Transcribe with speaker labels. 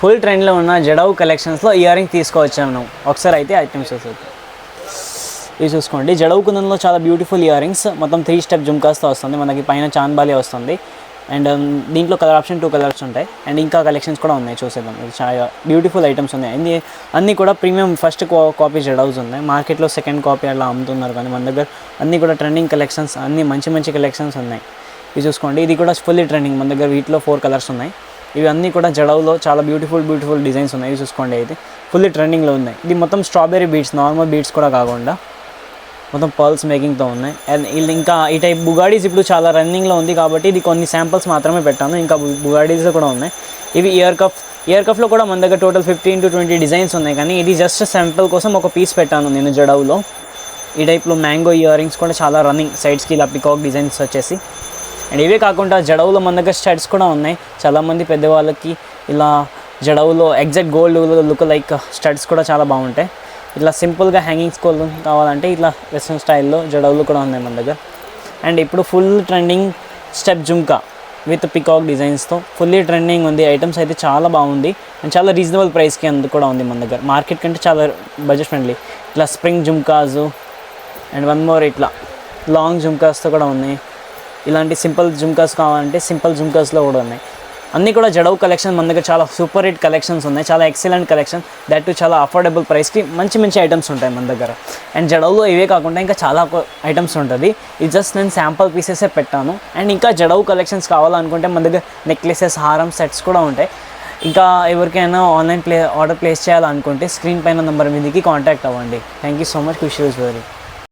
Speaker 1: Full ట్రెండ్లో ఉన్న జడవు కలెక్షన్స్లో ఇయర్ రింగ్ తీసుకువచ్చాను. ఒకసారి అయితే ఐటమ్స్ చూద్దాం. ఇది చూసుకోండి, జడవు కుందన్లో చాలా బ్యూటిఫుల్ ఇయర్ రింగ్స్, మొత్తం 3 స్టెప్ జుమ్కాస్తో వస్తుంది. మనకి పైన చాన్బాలి వస్తుంది. అండ్ దీంట్లో కలర్ ఆప్షన్ 2 కలర్స్ ఉంటాయి. అండ్ ఇంకా కలెక్షన్స్ కూడా ఉన్నాయి, చూసేద్దాం. ఇది చాలా బ్యూటిఫుల్ ఐటమ్స్ ఉన్నాయి. అన్నీ కూడా ప్రీమియం ఫస్ట్ కాపీ జడౌస్ ఉన్నాయి. మార్కెట్లో సెకండ్ కాపీ అలా అమ్ముతున్నారు, కానీ మన దగ్గర అన్నీ కూడా ట్రెండింగ్ కలెక్షన్స్, అన్నీ మంచి మంచి కలెక్షన్స్ ఉన్నాయి. ఇది చూసుకోండి, ఇది కూడా ఫుల్లీ ట్రెండింగ్. మన దగ్గర వీటిలో 4 కలర్స్ ఉన్నాయి. ఇవి అన్నీ కూడా జడవులో చాలా బ్యూటిఫుల్ డిజైన్స్ ఉన్నాయి. ఇవి చూసుకోండి, ఇది ఫుల్లీ ట్రెండింగ్లో ఉన్నాయి. ఇది మొత్తం స్ట్రాబెరీ బీడ్స్, నార్మల్ బీడ్స్ కూడా కాకుండా మొత్తం పర్ల్స్ మేకింగ్తో ఉన్నాయి. అండ్ ఇంకా ఈ టైప్ బుగాడీస్ ఇప్పుడు చాలా రన్నింగ్లో ఉంది కాబట్టి ఇది కొన్ని శాంపిల్స్ మాత్రమే పెట్టాను. ఇంకా బుగాడీస్ కూడా ఉన్నాయి. ఇవి ఇయర్ కఫ్లో కూడా మన దగ్గర టోటల్ 15 to 20 డిజైన్స్ ఉన్నాయి, కానీ ఇది జస్ట్ శాంపిల్ కోసం ఒక పీస్ పెట్టాను నేను జడవులో. ఈ టైప్లో మ్యాంగో ఇయర్ రింగ్స్ కూడా చాలా రన్నింగ్, సైడ్స్కి ఇలా పికాక్ డిజైన్స్ వచ్చేసి. అండ్ ఇవే కాకుండా జడవులో మన దగ్గర స్టడ్స్ కూడా ఉన్నాయి. చాలామంది పెద్దవాళ్ళకి ఇలా జడవులో exact gold look like studs కూడా చాలా బాగుంటాయి. ఇట్లా సింపుల్గా హ్యాంగింగ్స్ కావాలంటే ఇట్లా వెస్ట్రన్ స్టైల్లో జడవులు కూడా ఉన్నాయి మన దగ్గర. అండ్ ఇప్పుడు full trending step jhumka with peacock డిజైన్స్తో ఫుల్లీ ట్రెండింగ్ ఉంది. ఐటమ్స్ అయితే చాలా బాగుంది అండ్ చాలా రీజనబుల్ ప్రైస్కి అందుకు కూడా ఉంది మన దగ్గర. మార్కెట్ కంటే చాలా బడ్జెట్ ఫ్రెండ్లీ. ఇట్లా spring jhumkas and one more ఇట్లా లాంగ్ జుమ్కాస్తో కూడా ఉన్నాయి. ఇలాంటి సింపుల్ జుమ్కాస్ కావాలంటే సింపుల్ జుమ్కాస్లో కూడా ఉన్నాయి. అన్నీ కూడా జడవు కలెక్షన్ మన దగ్గర చాలా సూపర్ హిట్ కలెక్షన్స్ ఉన్నాయి. చాలా ఎక్సలెంట్ కలెక్షన్, దట్ టు చాలా అఫోర్డబుల్ ప్రైస్కి మంచి ఐటమ్స్ ఉంటాయి మన దగ్గర. అండ్ జడవులో ఇవే కాకుండా ఇంకా చాలా ఐటమ్స్ ఉంటుంది. ఇది జస్ట్ నేను శాంపుల్ పీసెసే పెట్టాను. అండ్ ఇంకా జడవు కలెక్షన్స్ కావాలనుకుంటే మన దగ్గర నెక్లెసెస్, హారం సెట్స్ కూడా ఉంటాయి. ఇంకా ఎవరికైనా ఆన్లైన్ ఆర్డర్ ప్లేస్ చేయాలనుకుంటే స్క్రీన్ పైన నెంబర్ మీదకి కాంటాక్ట్ అవ్వండి. Thank you so much. Wish you very